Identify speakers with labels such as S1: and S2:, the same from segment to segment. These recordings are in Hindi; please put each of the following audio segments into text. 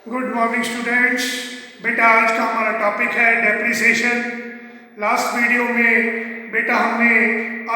S1: Good morning students. बेटा आज का हमारा टॉपिक है डेप्रिसिएशन। लास्ट वीडियो में बेटा हमने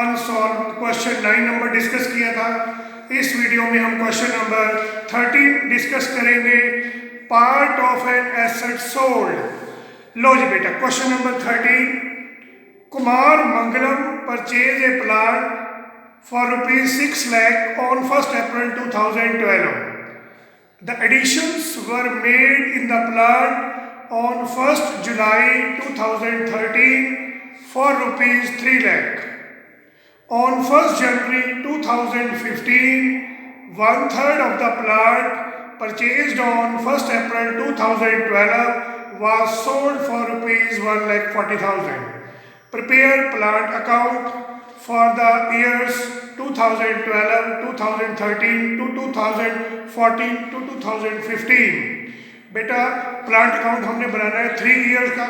S1: अनसॉल्व क्वेश्चन 9 नंबर डिस्कस किया था। इस वीडियो में हम क्वेश्चन नंबर 13 डिस्कस करेंगे, part of an asset sold. लो जी बेटा, question number 13, Kumar Mangalam purchase a plot for rupees 6 lakh on 1st April 2012. The additions were made in the plant on 1st July 2013 for rupees 3 lakh. On 1st January 2015, one third of the plant purchased on 1st April 2012 was sold for rupees 1,40,000. Prepare plant account for the years 2012, 2013 to 2014 to 2015। बेटा प्लांट अकाउंट हमने बनाना है 3 ईयर्स का।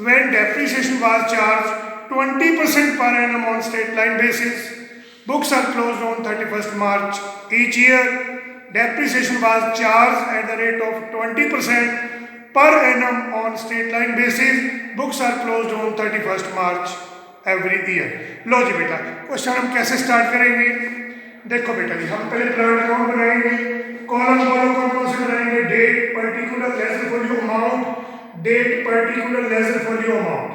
S1: When depreciation was charged 20% per annum on straight line basis, books are closed on 31st March each year. Depreciation was charged at the rate of 20% per annum on straight line basis, books are closed on 31st March every year. लो जी बेटा, क्वेश्चन हम कैसे स्टार्ट करेंगे? देखो बेटा जी, हम पहले प्लांट अकाउंट बनाएंगे। कॉलम कॉलम कौन कौन से बनाएंगे? Date, particular, ledger folio amount, date, particular, ledger folio amount.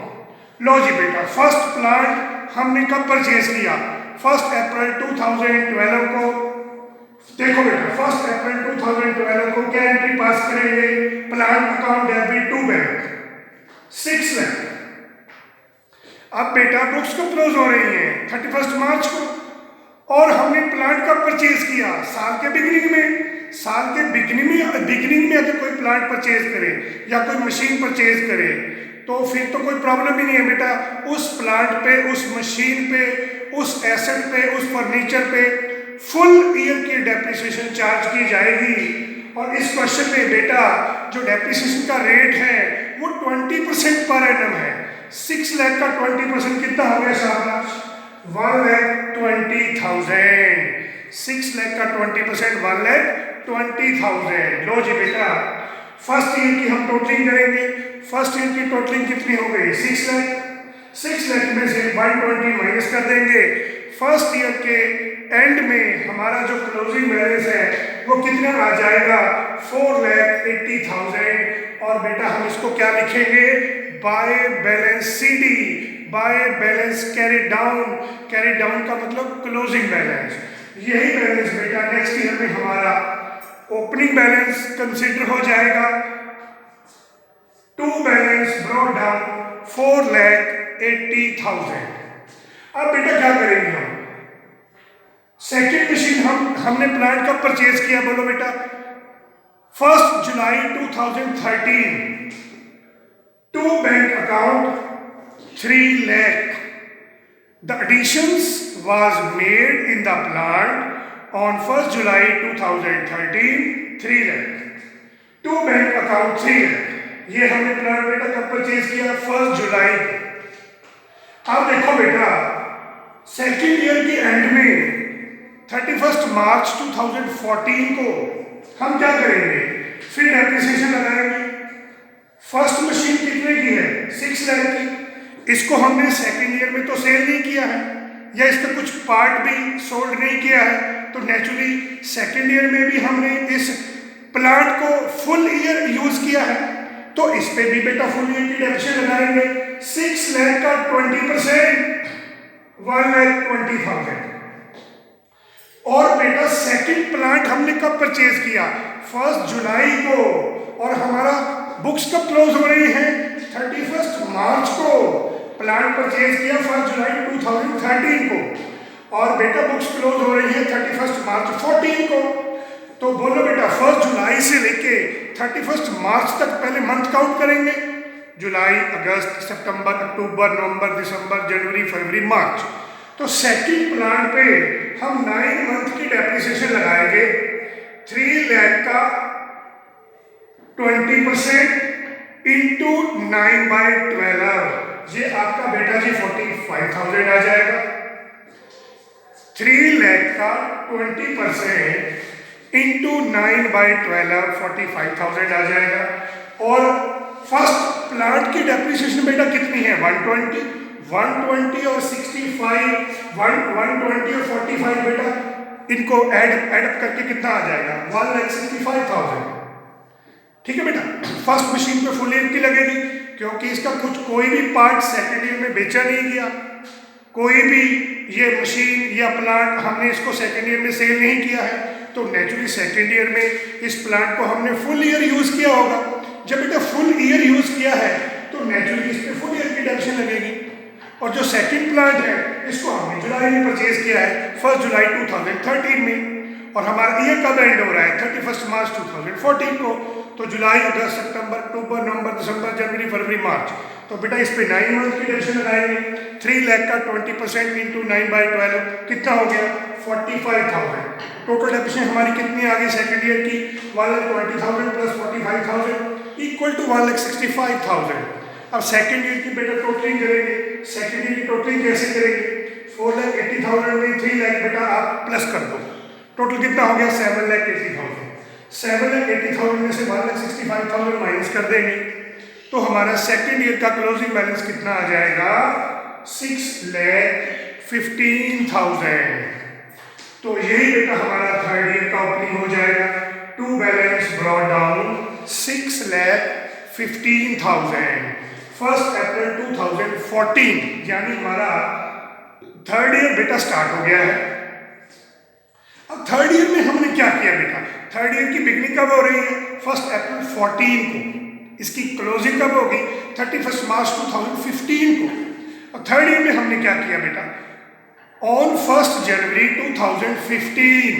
S1: लो जी बेटा, फर्स्ट प्लांट हमने कब परचेज किया? 1 अप्रैल 2012 को। देखो बेटा, 1 अप्रैल 2012 को क्या एंट्री पास करेंगे? Plant account debit to bank 6 lakh. अब बेटा बुक्स कब क्लोज हो रही हैं? 31 मार्च को। और हमने प्लांट कब परचेज किया? साल के बिगिनिंग में। साल के बिगिनिंग में अगर कोई प्लांट परचेज करे या कोई मशीन परचेज करे तो फिर तो कोई प्रॉब्लम ही नहीं है बेटा। उस प्लांट पे, उस मशीन पे, उस एसेट पे, उस फर्नीचर पे फुल ईयर की डेप्रिसिएशन चार्ज की जाएगी। और इस क्वेश्चन में बेटा जो डेप्रिसिएशन का रेट है वो 20% पर एनम है। 6 लाख का 20% कितना हो गया शाबाश? 1,20,000। 6 लाख का 20% 1,20,000। लो जी बेटा, फर्स्ट ईयर की हम टोटलिंग करेंगे। फर्स्ट ईयर की टोटलिंग कितनी हो गई? 6 लाख। 6 लाख में से 120 माइनस कर देंगे। फर्स्ट ईयर के एंड में हमारा जो क्लोजिंग बैलेंस है वो कितना आ जाएगा? 4,80,000। और बेटा हम इसको क्या लिखेंगे? By balance CD, by balance carry down. Carry down का मतलब क्लोजिंग बैलेंस। यही बैलेंस बेटा नेक्स्ट ईयर में हमारा ओपनिंग बैलेंस कंसीडर हो जाएगा। To balance brought down 4,80,000। अब बेटा क्या करेंगे हम? सेकेंड मशीन हमने प्लांट कब परचेज किया? बोलो बेटा। 1 जुलाई 2013 to bank account 3 lakh. The additions was made in the plant on 1 July 2013 3 lakh to bank account 3 lakh। ये हमने प्लांट बेटा कब परचेज किया? 1 जुलाई। अब देखो बेटा, सेकेंड ईयर की एंड में 31 मार्च 2014 को हम क्या करेंगे? फिर डेप्रिसिएशन लगाएंगे। फर्स्ट मशीन कितने की है? 6 लाख की। इसको हमने सेकेंड ईयर में तो सेल नहीं किया है या इसका कुछ पार्ट भी सोल्ड नहीं किया है, तो नेचुरली सेकेंड ईयर में भी हमने इस प्लांट को फुल ईयर यूज किया है, तो इस पे भी बेटा फुल ईयर की डेप्रिसिएशन लगाएंगे। 6 लाख का 20% 1,20,000। और बेटा सेकंड प्लांट हमने कब परचेज किया? 1 जुलाई को। और हमारा बुक्स कब क्लोज हो रही है? 31 मार्च को। प्लांट परचेज किया 1 जुलाई 2013 को और बेटा बुक्स क्लोज हो रही है 31 मार्च 14 को। तो बोलो बेटा 1 जुलाई से लेके 31 मार्च तक पहले मंथ काउंट करेंगे। जुलाई, अगस्त, सितंबर, अक्टूबर, नवंबर, दिसंबर, जनवरी, फरवरी, मार्च। तो सेकंड प्लांट पे हम 9 मंथ की डेप्रिसिएशन लगाएंगे। 3 लाख का 20% इंटू 9/12, ये आपका बेटा जी 45,000 आ जाएगा। 3 लाख का 20% इंटू 9/12 45,000 आ जाएगा। और फर्स्ट प्लांट की डेप्रिसिएशन बेटा कितनी है? 120 और 65, 120 और 45 बेटा इनको एड करके कितना आ जाएगा? 1,65,000। ठीक है बेटा। फर्स्ट मशीन पे फुल ईयर की लगेगी क्योंकि इसका कोई भी पार्ट सेकेंड ईयर में बेचा नहीं गया। कोई भी ये मशीन या प्लांट हमने इसको सेकेंड ईयर में सेल नहीं किया है, तो नेचुरली सेकेंड ईयर में इस प्लांट को हमने फुल ईयर यूज़ किया होगा। जब बेटा फुल ईयर यूज़ किया है तो नेचुरली इस पर फुल ईयर की डेप्रिसिएशन लगेगी। और जो सेकंड प्लांट है इसको हमने जुलाई में परचेज किया है, 1 जुलाई 2013 में। और हमारा ये कब एंड हो रहा है? 31 मार्च 2014 को। तो जुलाई, अगस्त, सितंबर, अक्टूबर, नवंबर, दिसंबर, जनवरी, फरवरी, मार्च। तो बेटा इस पे 9 मंथ की डेप्रिसिएशन लगाएंगे। 3 लाख का 20% इंटू 9/12 कितना हो गया? 45,000। टोटल डेप्रिसिएशन हमारी कितनी आ गई सेकेंड ईयर की? 1,20,000 प्लस 45,000 इक्वल टू 1,65,000। अब सेकेंड ईयर की बेटा टोटलिंग करेंगे। सेकेंड ईयर की टोटलिंग कैसे करेंगे? 4,80,000 में 3 लाख बेटा आप प्लस कर दो। टोटल कितना हो गया? 7,80,000। 7,80,000 में से 1,65,000 माइनस कर देंगे तो हमारा सेकेंड ईयर का क्लोजिंग बैलेंस कितना आ जाएगा? 6,15,000। तो यही बेटा हमारा थर्ड ईयर का ओपनिंग हो जाएगा। टू बैलेंस ब्रॉट डाउन 6,15,000 1 अप्रैल 2014, यानी हमारा थर्ड ईयर बेटा स्टार्ट हो गया है। अब थर्ड ईयर में हमने क्या किया बेटा? थर्ड ईयर की बिगनिंग कब हो रही है? 1 अप्रैल 14 को। इसकी क्लोजिंग कब होगी? 31 मार्च 2015 को। अब थर्ड ईयर में हमने क्या किया बेटा? ऑन 1 जनवरी 2015।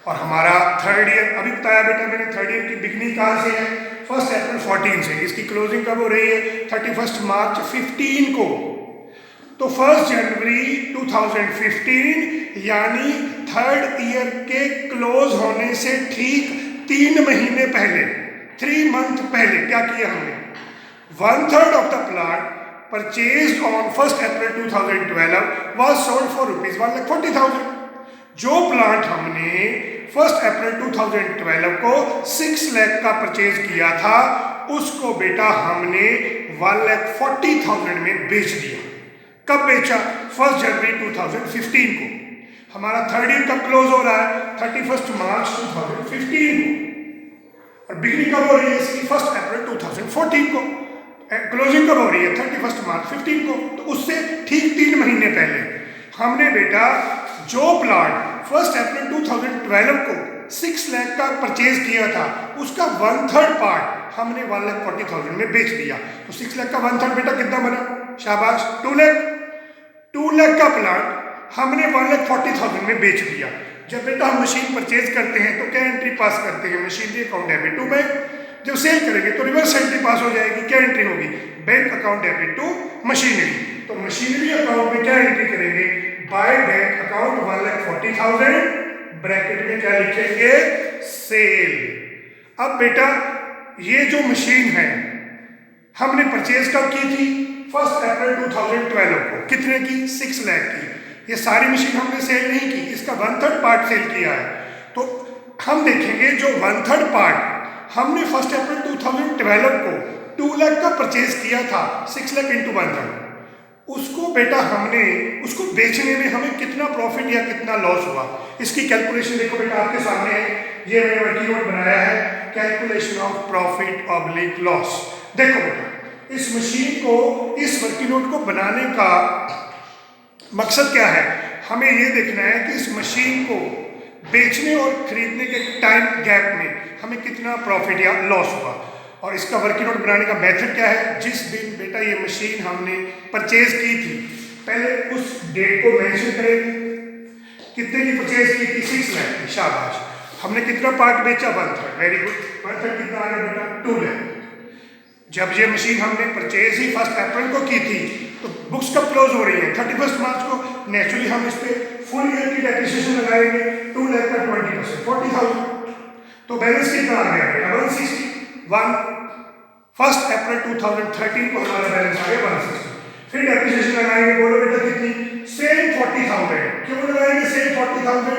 S1: और हमारा थर्ड ईयर अभी बताया बेटा मैंने, थर्ड ईयर की बिगनिंग कहाँ से है? 1 अप्रैल 14 से। इसकी क्लोजिंग कब हो रही है? 31 मार्च 15 को। तो 1 जनवरी 2015 यानी थर्ड ईयर के क्लोज होने से ठीक 3 महीने पहले, 3 मंथ पहले क्या किया हमने? 1/3 of the plant purchased on 1 April 2012 was sold for rupees 1,40,000। जो प्लांट हमने 1 अप्रैल 2012 को 6 लाख का परचेज किया था उसको बेटा हमने 1,40,000 में बेच दिया। कब बेचा? 1 जनवरी 2015 को। हमारा थर्ड ईयर कब क्लोज हो रहा है? 31 मार्च 2015 को। और बिगनिंग कब हो रही है इसकी? 1 अप्रैल 2014 को। क्लोजिंग कब हो रही है? 31 मार्च 15 को। तो उससे ठीक 3 महीने पहले हमने बेटा जो प्लांट 1 अप्रैल 2012 को 6 लाख का परचेज किया था उसका 1/3 पार्ट हमने 1,40,000 में बेच दिया। तो 6 लाख का 1/3 बेटा कितना बना? शाबाश, 2 लाख। 2 लाख का प्लांट हमने 1,40,000 में बेच दिया। जब बेटा हम मशीन परचेज करते हैं तो क्या एंट्री पास करते हैं? Machinery account debit to bank. जब सेल करेंगे तो रिवर्स एंट्री पास हो जाएगी। क्या एंट्री होगी? Bank account debit to machinery. तो मशीनरी अकाउंट में क्या एंट्री करेंगे? बाय बैंक अकाउंट 1,40,000, ब्रैकेट में क्या लिखेंगे? सेल। अब बेटा ये जो मशीन है हमने परचेज कब की थी? 1 अप्रैल 2012 को। कितने की? 6 लाख की। ये सारी मशीन हमने सेल नहीं की, इसका 1/3 पार्ट सेल किया है। तो हम देखेंगे जो 1/3 पार्ट हमने 1 अप्रैल 2012 को 2 लाख का परचेज किया था, 6 लाख इंटू 1/3, उसको बेटा हमने उसको बेचने में हमें कितना प्रॉफिट या कितना लॉस हुआ इसकी कैलकुलेशन देखो बेटा आपके सामने है। ये मैंने वर्किंग नोट बनाया है, calculation of profit oblique loss. देखो बेटा इस मशीन को, इस वर्किंग नोट को बनाने का मकसद क्या है? हमें ये देखना है कि इस मशीन को बेचने और खरीदने के टाइम गैप में हमें कितना प्रॉफिट या लॉस हुआ। और इसका वर्किंग नोट बनाने का मेथड क्या है? जिस दिन बेटा ये मशीन हमने परचेज की थी पहले उस डेट को मेंशन करेंगे। कितने की परचेज की थी? 6 लाख की। शाबाश। हमने कितना पार्ट बेचा? 1/3। Very good. 1/3 कितना आ गया बेटा? 2 लाख। जब ये मशीन हमने परचेज ही 1 अप्रैल को की थी तो बुक्स कब क्लोज हो रही है? 31 मार्च को। नेचुरली हम इस पे फुल ईयर की डेप्रिसिएशन लगाएंगे। 2 लाख का 20%, 40,000। तो बैलेंस कितना आ गया बेटा? 161। 1 अप्रैल 2013 को हमारा बैलेंस आ गया 160। फिर डेप्रिसिएशन लगाएंगे, बोलो बेटा कितनी? सेम 40,000। क्यों लगाएंगे सेम 40,000?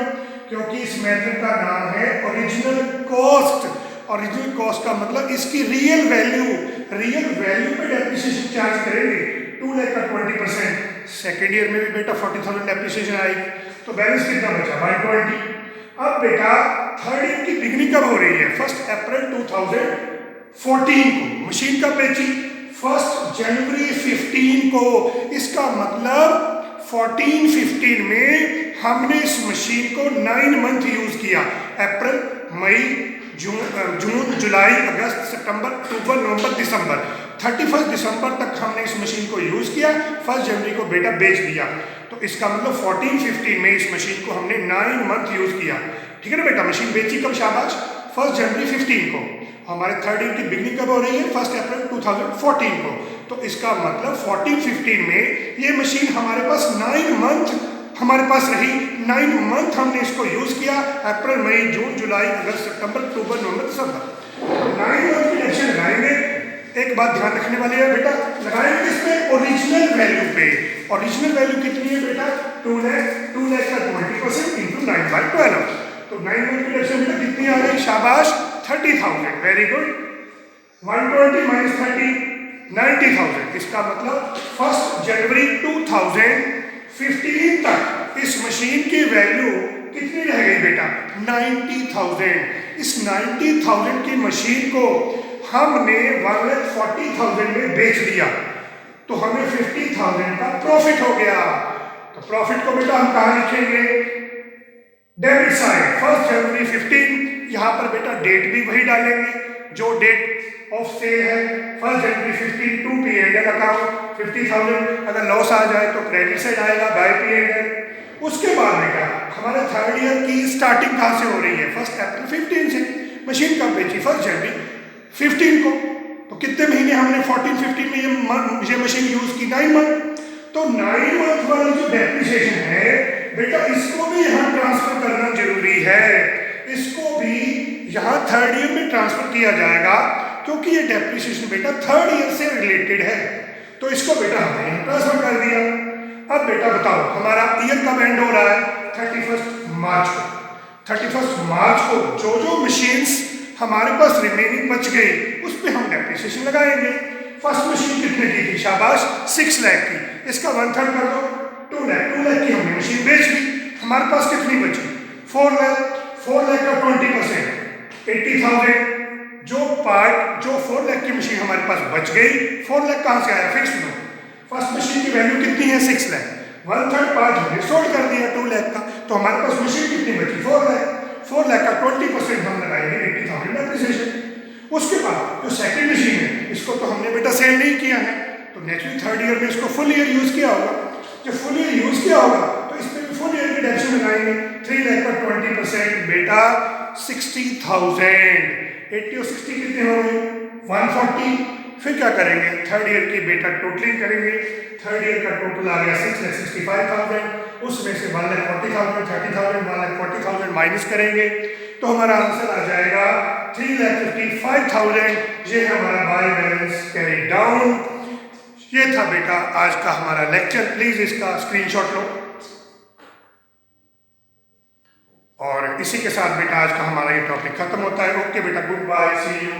S1: क्योंकि इस मेथड का नाम है ओरिजिनल कॉस्ट। ओरिजिनल कॉस्ट का मतलब इसकी रियल वैल्यू पे डेप्रिसिएशन चार्ज करेंगे 2 लाख का 20%। सेकेंड ईयर में भी बेटा 40,000 डेप्रिसिएशन आएगी, तो बैलेंस कितना बचा 120। अब बेटा थर्ड ईयर की बिगनिंग कब हो रही है? 1 अप्रैल 2014 को मशीन कब बेची? 1 जनवरी 15 को। इसका मतलब 14-15 में हमने इस मशीन को 9 मंथ यूज किया। अप्रैल, मई, जून, जुलाई, अगस्त, सितंबर, अक्टूबर, नवंबर, दिसंबर। 31 दिसंबर तक हमने इस मशीन को यूज किया, 1 जनवरी को बेटा बेच दिया। तो इसका मतलब 14-15 में इस मशीन को हमने 9 मंथ यूज किया। ठीक है ना बेटा? मशीन बेची कब? शाबाश, 1 जनवरी 15 को। हमारे थर्ड ईयर की बिगनिंग कब हो रही है? 1 अप्रैल 2014 को। तो इसका मतलब 14-15 में ये मशीन हमारे पास 9 मंथ हमारे पास रही। 9 मंथ हमने इसको यूज किया, अप्रैल, मई, जून, जुलाई, अगस्त, सितंबर, अक्टूबर, नवंबर, दिसंबर। 9 मंथ की डेप्रिसिएशन लगाएंगे। एक बात ध्यान रखने वाली है बेटा, लगाएंगे इसमें ओरिजिनल वैल्यू पे। ओरिजिनल वैल्यू कितनी है बेटा? 2 लाख का 20% इंटू 9/12। तो 9 मंथ की डेप्रिसिएशन बेटा कितनी आ गई? शाबाश, 30,000। Very good. 120 माइनस 30, 90,000। इसका मतलब 1 जनवरी 2015 तक इस मशीन की वैल्यू कितनी रह गई बेटा? 90,000। इस 90,000 की मशीन को हमने 1,40,000 में बेच दिया, तो हमें 50,000 का प्रॉफिट हो गया। तो प्रॉफिट को बेटा हम कहाँ लिखेंगे? डेबिट साइड, 1 जनवरी 15। यहाँ पर बेटा डेट भी वही डालेंगे जो डेट ऑफ सेल है, 1 जनवरी 15 टू P&L अकाउंट 50,000। अगर लॉस आ जाए तो क्रेडिट साइड आएगा बाय P&L। उसके बाद बेटा हमारे थर्ड ईयर की स्टार्टिंग कहाँ से हो रही है? 1 अप्रैल 15 से। मशीन कब बेची? 1 जनवरी 15 को। तो कितने महीने हमने 14-15 में ये मशीन यूज की? 9 मंथ। तो 9 मंथ वाली जो डेप्रिसिएशन है बेटा, इसको भी यहाँ ट्रांसफर करना जरूरी है। इसको भी यहाँ थर्ड ईयर में ट्रांसफर किया जाएगा, क्योंकि ये डेप्रिसिएशन बेटा थर्ड ईयर से रिलेटेड है। तो इसको बेटा हमने यहाँ ट्रांसफर कर दिया। अब बेटा बताओ हमारा ईयर कब एंड हो रहा है? 31 मार्च को। 31 मार्च को जो जो मशीन्स हमारे पास रिमेनिंग बच गई उस पर हम डेप्रिसिएशन लगाएंगे। फर्स्ट मशीन कितने की थी? शाबाश, 6 लाख की। इसका 1/3 कर दो, 2 लाख की हमने मशीन बेच दी। हमारे पास कितनी बची? 4 लाख। 4 लाख का 20%, 80,000। जो 4 लाख की मशीन हमारे पास बच गई, 4 लाख कहाँ से आया? फिक्स लो। फर्स्ट मशीन की वैल्यू कितनी है? 6 लाख। 1/3 पार्ट हमने सोल्ड कर दिया 2 लाख का, तो हमारे पास मशीन कितनी बची? 4 लाख। 4 लाख का 20% हम लगाएंगे 80,000 डेप्रिसिएशन। उसके बाद जो सेकंड मशीन है, इसको तो हमने बेटा सेल नहीं किया है, तो नेचुरली थर्ड ईयर में इसको फुल ईयर यूज किया होगा। जब फुल ईयर यूज किया होगा तो इसमें भी फुल ईयर की डेप्रिसिएशन लगाएंगे। 3 लाख का 20% बेटा 60,000। 80 और 60 कितने हो गए? 140। फिर क्या करेंगे? थर्ड ईयर की बेटा टोटलिंग करेंगे। थर्ड ईयर का टोटल आ गया 6,65,000। उसमें से 1,40,000, 30,000, 1,40,000 माइनस करेंगे तो हमारा आंसर आ जाएगा 3,55,000। ये हमारा बाय बैलेंस कैरी डाउन। ये था बेटा आज का हमारा लेक्चर। प्लीज इसका स्क्रीनशॉट लो। और इसी के साथ बेटा आज का हमारा ये टॉपिक खत्म होता है। ओके बेटा, गुड बाय, सी यू।